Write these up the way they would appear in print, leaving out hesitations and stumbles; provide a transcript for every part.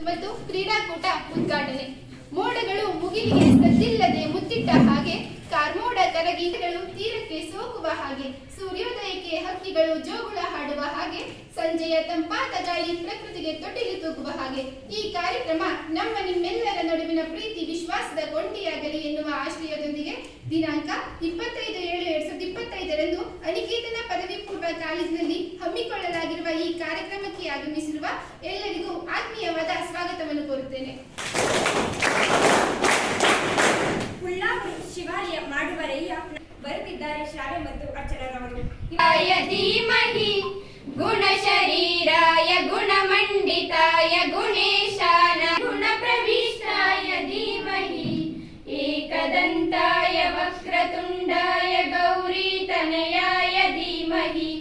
ಮತ್ತು ಕ್ರೀಡಾಕೂಟ ಉದ್ಘಾಟನೆ. ಮೋಡಗಳು ಮುಗಿಲಿಗೆ ಸದ್ದಿಲ್ಲದೆ ಮುತ್ತಿಟ್ಟ ಹಾಗೆ, ಕಾರ್ಮೋಡ ಕರಗಿಗಳು ತೀರಕ್ಕೆ ಸೋಕುವ ಹಾಗೆ, ಸೂರ್ಯೋದಯಕ್ಕೆ ಹಕ್ಕಿಗಳು ಜೋಗುಳ ಹಾಡುವ ಹಾಗೆ, ಸಂಜೆಯ ತಂಪಾದ ಗಾಳಿ ಪ್ರಕೃತಿಗೆ ತೊಟ್ಟಿಲು ತೂಗುವ ಹಾಗೆ ಈ ಕಾರ್ಯಕ್ರಮ ನಿಮ್ಮೆಲ್ಲರ ನಡುವಿನ ಪ್ರೀತಿ ವಿಶ್ವಾಸದ ಕೊಂಡಿಯಾಗಲಿ ಎನ್ನುವ ಆಶಯದೊಂದಿಗೆ ದಿನಾಂಕ 25/7/2025 ಅನಿಕೇತನ ಪದವಿ ಪೂರ್ವ ಕಾಲೇಜಿನಲ್ಲಿ ಹಮ್ಮಿಕೊಳ್ಳಲಾಗಿರುವ ಈ ಕಾರ್ಯಕ್ರಮಕ್ಕೆ ಆಗಮಿಸಿರುವ ಎಲ್ಲರಿಗೂ ಆತ್ಮೀಯವಾದ ಸ್ವಾಗತವನ್ನು ಕೋರುತ್ತೇನೆ. ಶಿವಾಲಯ ಮಾಡುವರಯ್ಯ ಬರುತ್ತಿದ್ದಾರೆ ಶ್ರಾವ್ಯ ಮತ್ತು ಅರ್ಚನರವರು. ಧೀಮಹಿ ಗುಣ ಶರೀರಾಯ ಗುಣಮಂಡಿತಾಯ ಗುಣೇಶಾನ ಗುಣ ಪ್ರವಿಷ್ಟಾಯ ಧೀಮಹಿ ಏಕದಂತಾಯ ವಕ್ರತುಂಡಾಯ ಗೌರೀತನಯಾಯ ಧೀಮಹಿ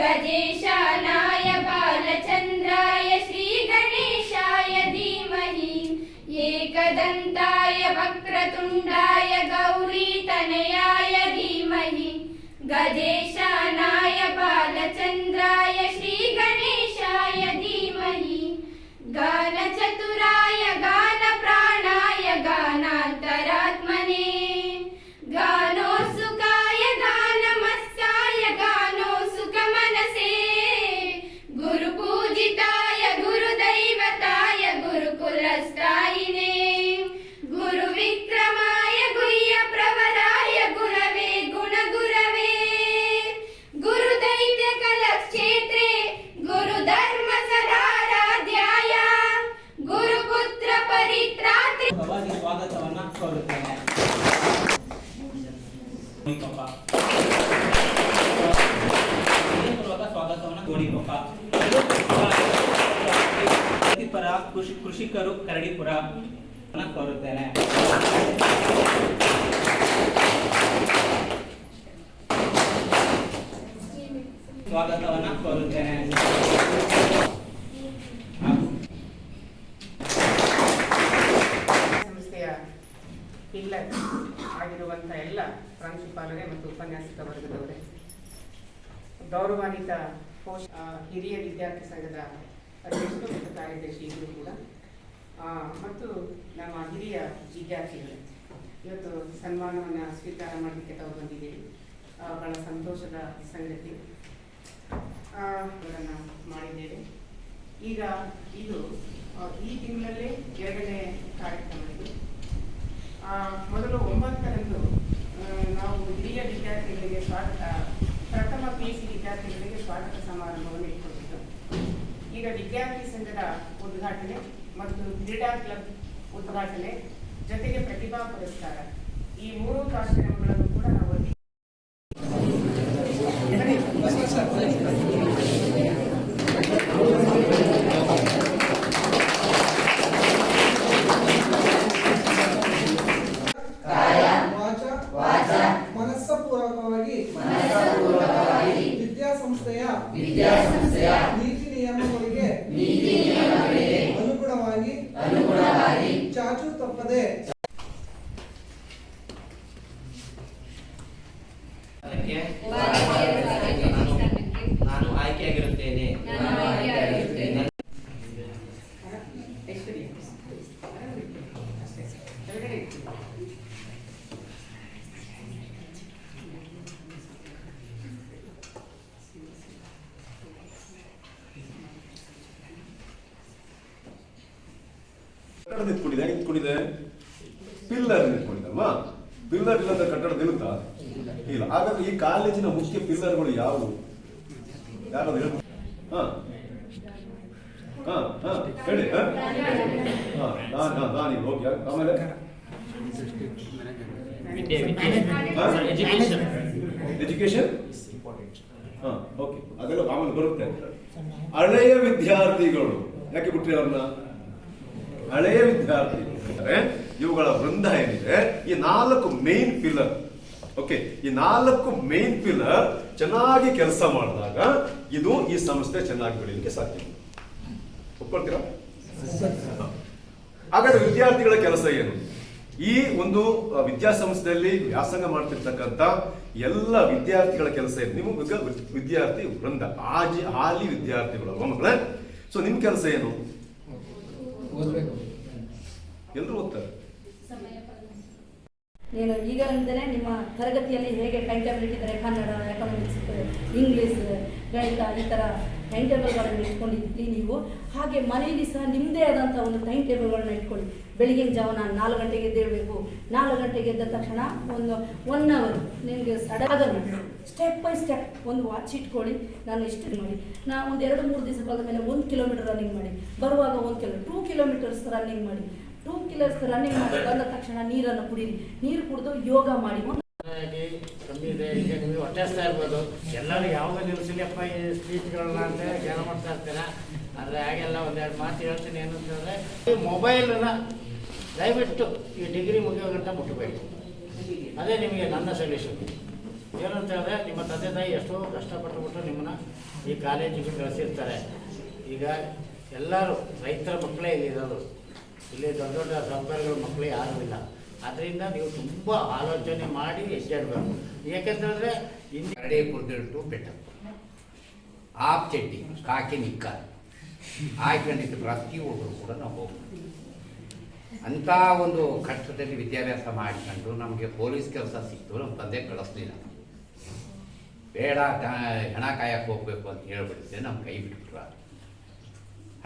ಗಜೇಶಾನಾಯ ಬಾಲಚಂದ್ರಾಯ ಶ್ರೀ ಗಣೇಶಾಯ ಧೀಮಹಿ ಏಕದಂತಾಯ ವಕ್ರತುಂಡಾಯ ಗೌರೀತನಯಾಯ ಧೀಮಹಿ ಗಜೇಶಾನಾಯ ಬಾಲಚಂದ್ರಾಯ ಶ್ರೀ ಗಣೇಶಾಯ ಧೀಮಹಿ ಗಾನಚತುರಾಯ ಗಾನ ಪ್ರಾಣಾಯ ಗಾನಾಂತರಾತ್ಮನೇ ಗಾನೋತ್ಸುಕಾಯ ಗಾನಮಸ್ತಾಯ ಗಾನೋತ್ಸುಕಮನಸೇ ಗುರುಪೂಜಿತಾಯ ಗುರುದೈವತಾಯ ಗುರುಕುಲಸ್ಥಾಯಿನೇ ಗುರುವಿಕ್ರಮಾಯ ಗುಹ್ಯ ಪ್ರವರಾಯ ಗುರವೇ ಗುಣಗುರವೇ ಗುರುದೈತ್ಯ ಕಲಕ್ಷೇತ್ರೇ ಗುರುಧರ್ಮ ಸದಾರಾಧ್ಯಾಯ ಗುರುಪುತ್ರ ಪರಿತ್ರಾತ್ರಿ ಸ್ವಾಗತವನ್ನ ಕೋರುತ್ತೇನೆ. ಸ್ವಾಗತವನ್ನ ಗೋಣಿಕೊಪ್ಪ ಪ್ರತಿಪರ ಕೃಷಿಕರು ಕರಡಿಪುರ ಕೋರುತ್ತೇನೆ. ಸ್ವಾಗತವನ್ನ ಕೋರುತ್ತೇನೆ. ಸಂಸ್ಥೆಯ ಪಿಲ್ಲರ್ ಆಗಿರುವಂತಹ ಎಲ್ಲ ಪ್ರಾಂಶುಪಾಲರೇ ಮತ್ತು ಉಪನ್ಯಾಸಕ ವರ್ಗದವರೇ, ಗೌರವಾನ್ವಿತ ಹಿರಿಯ ವಿದ್ಯಾರ್ಥಿ ಸಂಘದ ಅಧ್ಯಕ್ಷರು ಮತ್ತು ಕಾರ್ಯದರ್ಶಿಗಳು ಕೂಡ, ಮತ್ತು ನಮ್ಮ ಹಿರಿಯ ವಿದ್ಯಾರ್ಥಿಗಳೇ, ಇವತ್ತು ಸನ್ಮಾನವನ್ನು ಸ್ವೀಕಾರ ಮಾಡಲಿಕ್ಕೆ ತಾವು ಬಂದಿದ್ದೀರಿ. ಬಹಳ ಸಂತೋಷದ ಸಂಗತಿ. ಅವರನ್ನು ಮಾಡಿದ್ದೇವೆ. ಈಗ ಇದು ಈ ತಿಂಗಳಲ್ಲೇ 2ನೇ ಕಾರ್ಯಕ್ರಮ ಇದು. ಮೊದಲು 9ರಂದು ನಾವು ಹಿರಿಯ ವಿದ್ಯಾರ್ಥಿಗಳಿಗೆ ಪ್ರಥಮ PUC ವಿದ್ಯಾರ್ಥಿಗಳಿಗೆ ಸ್ವಾಗತ ಸಮಾರಂಭವನ್ನು ಇಟ್ಕೊಂಡಿದ್ದು. ಈಗ ವಿದ್ಯಾರ್ಥಿ ಸಂಘದ ಉದ್ಘಾಟನೆ ಮತ್ತು ಕ್ರೀಡಾ ಕ್ಲಬ್ ಉದ್ಘಾಟನೆ ಜೊತೆಗೆ ಪ್ರತಿಭಾ ಪುರಸ್ಕಾರ, ಈ 3 ಕಾರ್ಯಕ್ರಮಗಳನ್ನು ಕೂಡ ನಾವು ಮನಸ್ಸಪೂರ್ವಕವಾಗಿ ವಿದ್ಯಾಸಂಸ್ಥೆಯ ನೀತಿ ನಿಯಮಗಳಿಗೆ ಅನುಗುಣವಾಗಿ ಚಾಚು ತಪ್ಪದೆ ನಾನು ಆಯ್ಕೆಯಾಗಿರುತ್ತೇನೆ. ನಿಂತ್ಕೊಂಡಿದೆ ಪಿಲ್ಲರ್ ನಿಂತ್ಕೊಂಡಿದ್ದಲ್ವಾ? ಪಿಲ್ಲರ್ ಇಲ್ಲದ ಕಟ್ಟಡ ನಿಲ್ಲುತ್ತಾ? ಇಲ್ಲ. ಹಾಗಾದ್ರೆ ಈ ಕಾಲೇಜಿನ ಮುಖ್ಯ ಪಿಲ್ಲರ್ಗಳು ಯಾವುವು? ಯಾರಾದ್ರೂ ಹೇಳಿ. ಹೇಳಿ. ಓಕೆ. ಆಮೇಲೆ ಎಜುಕೇಶನ್. ಓಕೆ, ಅದೆಲ್ಲ ಆಮೇಲೆ ಬರುತ್ತೆ. ಹಳೆಯ ವಿದ್ಯಾರ್ಥಿಗಳು ಯಾಕೆ ಬಿಟ್ರಿ ಅವ್ರನ್ನ? ಹಳೆಯ ವಿದ್ಯಾರ್ಥಿಗಳು ಇವುಗಳ ವೃಂದ ಏನಿದೆ, ಈ 4 ಮೇನ್ ಪಿಲ್ಲರ್. ಓಕೆ, ಈ 4 ಮೇನ್ ಪಿಲ್ಲರ್ ಚೆನ್ನಾಗಿ ಕೆಲಸ ಮಾಡಿದಾಗ ಇದು ಈ ಸಂಸ್ಥೆ ಚೆನ್ನಾಗಿ ಬೆಳೀಲಿಕ್ಕೆ ಸಾಧ್ಯ. ಒಪ್ಕೊಳ್ತೀರಾ? ಹಾಗಾದ್ರೆ ವಿದ್ಯಾರ್ಥಿಗಳ ಕೆಲಸ ಏನು? ಈ ಒಂದು ವಿದ್ಯಾಸಂಸ್ಥೆಯಲ್ಲಿ ವ್ಯಾಸಂಗ ಮಾಡ್ತಿರ್ತಕ್ಕಂಥ ಎಲ್ಲ ವಿದ್ಯಾರ್ಥಿಗಳ ಕೆಲಸ ಏನು? ನಿಮಗೆ ವಿದ್ಯಾರ್ಥಿ ವೃಂದ, ಹಾಲಿ ವಿದ್ಯಾರ್ಥಿಗಳು ಅಲ್ವಾ ಮಕ್ಕಳೇ? ಸೊ ನಿಮ್ ಕೆಲಸ ಏನು? ಓದಬೇಕು. ಎಲ್ಲರೂ ಓದ್ತಾರೆ. ನೀನು ಈಗಲಿಂದಲೇ ನಿಮ್ಮ ತರಗತಿಯಲ್ಲಿ ಹೇಗೆ ಟೈಮ್ ಟೇಬಲ್ ಇಟ್ಟಿದ್ದಾರೆ, ಕನ್ನಡ, ಎಕನಾಮಿಕ್ಸ್, ಇಂಗ್ಲೀಷ್, ಗಣಿತ, ಈ ಥರ ಟೈಮ್ ಟೇಬಲ್ಗಳನ್ನು ಇಟ್ಕೊಂಡಿದ್ದೀರಿ ನೀವು. ಹಾಗೆ ಮನೆಯಲ್ಲಿ ಸಹ ನಿಮ್ಮದೇ ಆದಂಥ ಒಂದು ಟೈಮ್ ಟೇಬಲ್ಗಳನ್ನ ಇಟ್ಕೊಳ್ಳಿ. ಬೆಳಿಗಿನ ಜಾವನ 4 ಗಂಟೆಗೆ ಎದ್ದೇಳಬೇಕು. 4 ಗಂಟೆಗೆ ಎದ್ದ ತಕ್ಷಣ ಒಂದು 1 ಅವರ್ ನಿಮಗೆ ಸಡಗನ್ನು ಸ್ಟೆಪ್ ಬೈ ಸ್ಟೆಪ್ ಒಂದು ವಾಚ್ ಇಟ್ಕೊಳ್ಳಿ. ನಾನು ಇಷ್ಟು ಮಾಡಿ, ನಾ ಒಂದು 2-3 ದಿವಸ ಕಳೆದ ಮೇಲೆ 1 ಕಿಲೋಮೀಟರ್ ರನ್ನಿಂಗ್ ಮಾಡಿ, ಬರುವಾಗ 2 ಕಿಲೋಮೀಟರ್ಸ್ ರನ್ನಿಂಗ್ ಮಾಡಿ, 2 ಕಿಲೋಮೀಟರ್ಸ್ ರನ್ನಿಂಗ್ ಮಾಡಿ ಬಂದ ತಕ್ಷಣ ನೀರನ್ನು ಕುಡೀರಿ. ನೀರು ಕುಡಿದು ಯೋಗ ಮಾಡಿ. ಕಮ್ಮಿ ಇದೆ. ಈಗ ನಿಮಗೆ ಹೊಟ್ಟೆಸ್ತಾ ಇರ್ಬೋದು, ಎಲ್ಲರೂ ಯಾವುದೋ ನಿಲ್ಲಿಸಲಿಯಪ್ಪ ಈ ಸ್ಪೀಚ್ಗಳನ್ನ ಅಂತ ಜ್ಞಾನ ಮಾಡ್ತಾ ಇರ್ತೀರ. ಆದರೆ ಹಾಗೆಲ್ಲ ಒಂದೆರಡು ಮಾತು ಹೇಳ್ತೀನಿ. ಏನು ಅಂತಂದರೆ, ಈ ಮೊಬೈಲನ್ನು ದಯವಿಟ್ಟು ಈ ಡಿಗ್ರಿ ಮುಗಿಯೋ ಗಂಟ ಮುಟ್ಟಬೇಕು. ಅದೇ ನಿಮಗೆ ನನ್ನ ಸೊಲ್ಯೂಷನ್. ಏನಂತ ಹೇಳಿದ್ರೆ, ನಿಮ್ಮ ತಂದೆ ತಾಯಿ ಎಷ್ಟೋ ಕಷ್ಟಪಟ್ಟುಬಿಟ್ಟು ನಿಮ್ಮನ್ನು ಈ ಕಾಲೇಜಿಗೆ ಕಳಿಸಿರ್ತಾರೆ. ಈಗ ಎಲ್ಲರೂ ರೈತರ ಮಕ್ಕಳೇ ಇಲ್ಲಿರೋದು. ಇಲ್ಲಿ ದೊಡ್ಡ ದೊಡ್ಡ ಸಾಹುಕಾರಗಳ ಮಕ್ಕಳು ಯಾರೂ ಇಲ್ಲ. ಅದರಿಂದ ನೀವು ತುಂಬ ಆಲೋಚನೆ ಮಾಡಿ ಹೆಜ್ಜೆಡಬೇಕು. ಯಾಕೆಂತಂದರೆ ಕರಡಿ ಕುರ್ದಿಟ್ಟು ಬೆಟ್ಟ ಆಪ್ ಚಡ್ಡಿ ಕಾಕಿ ನಿಕ್ಕ ಹಾಕೊಂಡಿದ್ದು ಪ್ರತಿಯೊಬ್ಬರು ಕೂಡ ನಾವು ಹೋಗ್ತೀವಿ. ಅಂಥ ಒಂದು ಕಷ್ಟದಲ್ಲಿ ವಿದ್ಯಾಭ್ಯಾಸ ಮಾಡಿಕೊಂಡು ನಮಗೆ ಪೊಲೀಸ್ ಕೆಲಸ ಸಿಕ್ತು. ನಮ್ಮ ತಂದೆ ಕಳಿಸ್ಲಿಲ್ಲ. ಬೇಡ, ಹೆಣ ಕಾಯಕ್ಕೆ ಹೋಗ್ಬೇಕು ಅಂತ ಹೇಳ್ಬಿಡುತ್ತೆ. ನಮ್ಮ ಕೈ ಬಿಟ್ಬಿಟ್ರು.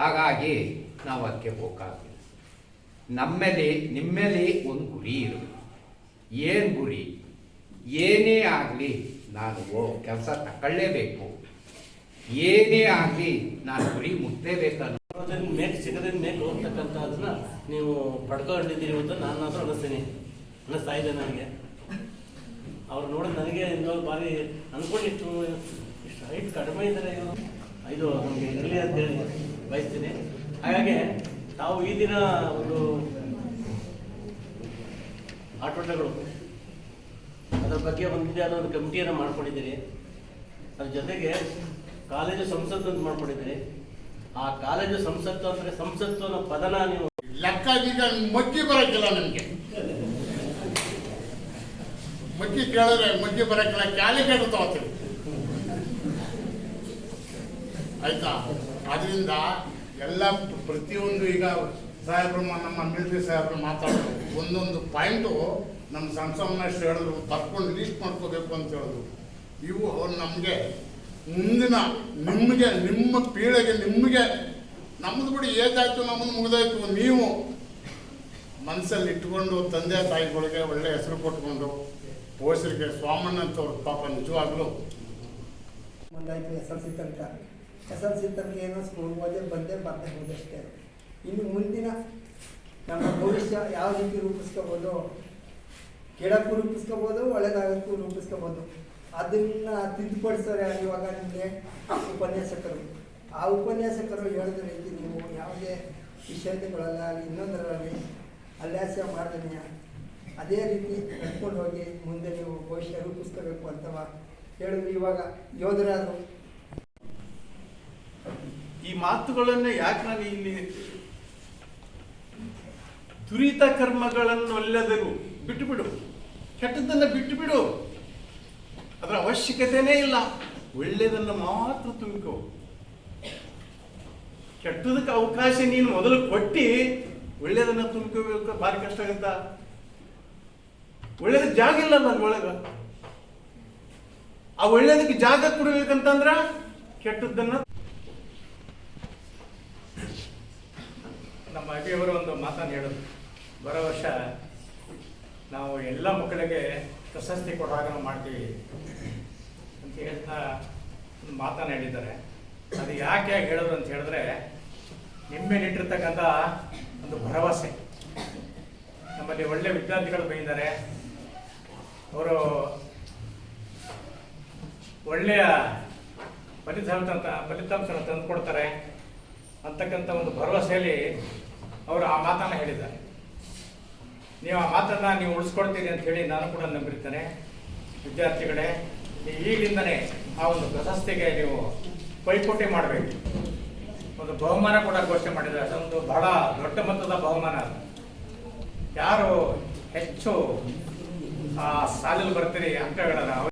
ಹಾಗಾಗಿ ನಾವು ಅದಕ್ಕೆ ಹೋಗಕ್ಕಾಗಲಿಲ್ಲ. ನಿಮ್ಮಲ್ಲಿ ಒಂದು ಗುರಿ ಇರಬೇಕು. ಏನು ಗುರಿ? ಏನೇ ಆಗಲಿ ನಾನು ಕೆಲಸ ತಗೊಳ್ಳೇಬೇಕು, ಏನೇ ಆಗಲಿ ನಾನು ಗುರಿ ಮುಟ್ಟಲೇಬೇಕು ಅನ್ನೋ ಮೇಲೆ ಸಿಗದ ಮೇಲೆ ಹೋಗ್ತಕ್ಕಂಥದ್ದನ್ನ ನೀವು ಪಡ್ಕೊಂಡಿದ್ದೀರಿ ಅಂತ ನಾನಾದರೂ ಅನ್ನಿಸ್ತಾ ಇದೆ ನನಗೆ. ಅವ್ರು ನೋಡಿದ ನನಗೆ ಇನ್ನೊಂದು ಬಾರಿ ಅಂದ್ಕೊಂಡಿತ್ತು, ಇಷ್ಟು ಹೈಟ್ ಕಡಿಮೆ ಇದ್ದಾರೆ, ಇದು ನಮಗೆ ಇರಲಿ ಅಂತೇಳಿ ಬಯಸ್ತೀನಿ. ಹಾಗಾಗಿ ತಾವು ಈ ದಿನ ಒಂದು ಆಟೋಟಗಳು ಅದರ ಬಗ್ಗೆ ಒಂದೇ ಆದ ಒಂದು ಕಮಿಟಿಯನ್ನು ಮಾಡ್ಕೊಂಡಿದ್ದೀರಿ. ಅದ್ರ ಜೊತೆಗೆ ಕಾಲೇಜು ಸಂಸತ್ತು ಅಂತ ಮಾಡ್ಕೊಂಡಿದ್ದೀರಿ. ಆ ಕಾಲೇಜು ಸಂಸತ್ತು ಅಂದರೆ ಸಂಸತ್ತು ಅನ್ನೋ ಪದನ ನೀವು ಲೆಕ್ಕ ಈಗ ಮಗ್ಗಿ ಬರೋಕ್ಕಿಲ್ಲ. ನನಗೆ ಮಗ್ಗಿ ಕೇಳಿದ್ರೆ ಮಗ್ಗಿ ಬರೋಕ್ಕಿಲ್ಲ. ಕ್ಯಾಲಿಕೇಟ್ ತಗೋತೀವಿ, ಆಯ್ತಾ? ಅದರಿಂದ ಎಲ್ಲ ಪ್ರತಿಯೊಂದು ಈಗ ಸಾಹೇಬ್ರು, ನಮ್ಮ ಮಿಲಿಟರಿ ಸಾಹೇಬ್ರು ಮಾತಾಡೋದು ಒಂದೊಂದು ಪಾಯಿಂಟು ನಮ್ಮ ಸಂಸಮ್ನಷ್ಟು ಹೇಳಿದ್ರು, ಬರ್ಕೊಂಡು ಲೀಸ್ಟ್ ಮಾಡ್ಕೋಬೇಕು ಅಂತ ಹೇಳಿದ್ರು. ಇವು ನಮಗೆ ಮುಂದಿನ ನಿಮಗೆ, ನಿಮ್ಮ ಪೀಳಿಗೆ, ನಿಮಗೆ, ನಮ್ಮದು ಬಿಡಿ ಏಜ್ ಆಯಿತು, ನಮ್ಮದು ಮುಗಿದಾಯ್ತು. ನೀವು ಮನಸ್ಸಲ್ಲಿ ಇಟ್ಕೊಂಡು ತಂದೆ ತಾಯಿಗಳಿಗೆ ಒಳ್ಳೆ ಹೆಸರು ಕೊಟ್ಕೊಂಡು ಪೋಷರಿಗೆ ಸ್ವಾಮಣ್ಣ ಅಂತವ್ರು ಪಾಪ ನಿಜವಾಗ್ಲೂ ಒಂದಾಯ್ತು SLC ತನಕ. SLC ತನಕ ಏನೋ ಸ್ಕೂಲ್ ಓದೇ ಬಂದೇ ಹೋದಷ್ಟೇ. ಇನ್ನು ಮುಂದಿನ ನಮ್ಮ ಭವಿಷ್ಯ ಯಾವ ರೀತಿ ರೂಪಿಸ್ಕೋಬೋದು, ಕೆಡಕ್ಕೂ ರೂಪಿಸ್ಕೋಬೋದು, ಒಳ್ಳೆದಾಗಕ್ಕೂ ರೂಪಿಸ್ಕೋಬೋದು. ಅದನ್ನು ತಿದ್ದುಪಡಿಸೋರು ಇವಾಗ ನಿಮಗೆ ಉಪನ್ಯಾಸಕರು. ಆ ಉಪನ್ಯಾಸಕರು ಹೇಳಿದ ರೀತಿ ನೀವು ಯಾವುದೇ ವಿಷಯಗಳಲ್ಲಾಗಲಿ ಇನ್ನೊಂದರಲ್ಲಿ ಅಲ್ಲಾಸ್ಯ ಮಾಡ್ದನೆಯ ಅದೇ ರೀತಿ ನಡ್ಕೊಂಡು ಹೋಗಿ ಮುಂದೆ ನೀವು ಭವಿಷ್ಯ ರೂಪಿಸ್ಕೋಬೇಕು ಅಂತವ ಹೇಳಿದ್ರು. ಇವಾಗ ಯೋಧರಾದರು. ಈ ಮಾತುಗಳನ್ನು ಯಾಕೆ ನಾನು ಇಲ್ಲಿ ದುರಿತ ಕರ್ಮಗಳನ್ನು ಒಳ್ಳೆಯದನ್ನು ಬಿಟ್ಟು ಬಿಡು, ಕೆಟ್ಟದ್ದನ್ನು ಬಿಟ್ಟು ಬಿಡು, ಅದರ ಅವಶ್ಯಕತೆನೇ ಇಲ್ಲ. ಒಳ್ಳೆಯದನ್ನು ಮಾತ್ರ ತುಂಬಿಕೋ. ಕೆಟ್ಟದಕ್ಕೆ ಅವಕಾಶ ನೀನು ಮೊದಲು ಕೊಟ್ಟು ಒಳ್ಳೆಯದನ್ನು ತುಂಬಿಕೋಬೇಕು. ಭಾರಿ ಕಷ್ಟ ಆಗತ್ತ. ಒಳ್ಳೇದಕ್ಕೆ ಜಾಗ ಇಲ್ಲ ನನ್ನ ಒಳಗ. ಆ ಒಳ್ಳೇದಕ್ಕೆ ಜಾಗ ಕೊಡ್ಬೇಕಂತಂದ್ರ ಕೆಟ್ಟದ್ದನ್ನ. ನಮ್ಮ ಅಜ್ಜಿಯವರು ಒಂದು ಮಾತನ್ನು ಹೇಳಿದ್ರು, ಬರೋ ವರ್ಷ ನಾವು ಎಲ್ಲ ಮಕ್ಕಳಿಗೆ ಪ್ರಶಸ್ತಿ ಕೊಡುವಾಗ ನಾವು ಮಾಡ್ತೀವಿ ಅಂತ ಹೇಳ್ತಾ ಒಂದು ಮಾತನ್ನು ಹೇಳಿದ್ದಾರೆ. ಅದು ಯಾಕೆ ಹೇಳಿದ್ರು ಅಂತ ಹೇಳಿದ್ರೆ, ನಿಮ್ಮೇಲಿಟ್ಟಿರ್ತಕ್ಕಂಥ ಒಂದು ಭರವಸೆ. ನಮ್ಮಲ್ಲಿ ಒಳ್ಳೆ ವಿದ್ಯಾರ್ಥಿಗಳು ಬಂದಿದ್ದಾರೆ, ಅವರು ಒಳ್ಳೆಯ ಫಲಿತಾಂಶನ ತಂದು ಕೊಡ್ತಾರೆ ಅಂತಕ್ಕಂಥ ಒಂದು ಭರವಸೆಯಲ್ಲಿ ಅವರು ಆ ಮಾತನ್ನು ಹೇಳಿದ್ದಾರೆ. ನೀವು ಆ ಮಾತನ್ನು ನೀವು ಉಳಿಸ್ಕೊಡ್ತೀರಿ ಅಂತ ಹೇಳಿ ನಾನು ಕೂಡ ನಂಬಿರ್ತೇನೆ. ವಿದ್ಯಾರ್ಥಿಗಳೇ, ಈಗಲಿಂದನೇ ಆ ಒಂದು ಪ್ರಶಸ್ತಿಗೆ ನೀವು ಪೈಪೋಟಿ ಮಾಡಬೇಕು. ಒಂದು ಬಹುಮಾನ ಕೂಡ ಘೋಷಣೆ ಮಾಡಿದ್ದಾರೆ. ಅದೊಂದು ಬಹಳ ದೊಡ್ಡ ಮೊತ್ತದ ಬಹುಮಾನ. ಯಾರು ಹೆಚ್ಚು ಸಾಲಲ್ಲಿ ಬರ್ತೀರಿ ಅಂಕಗಳನ್ನು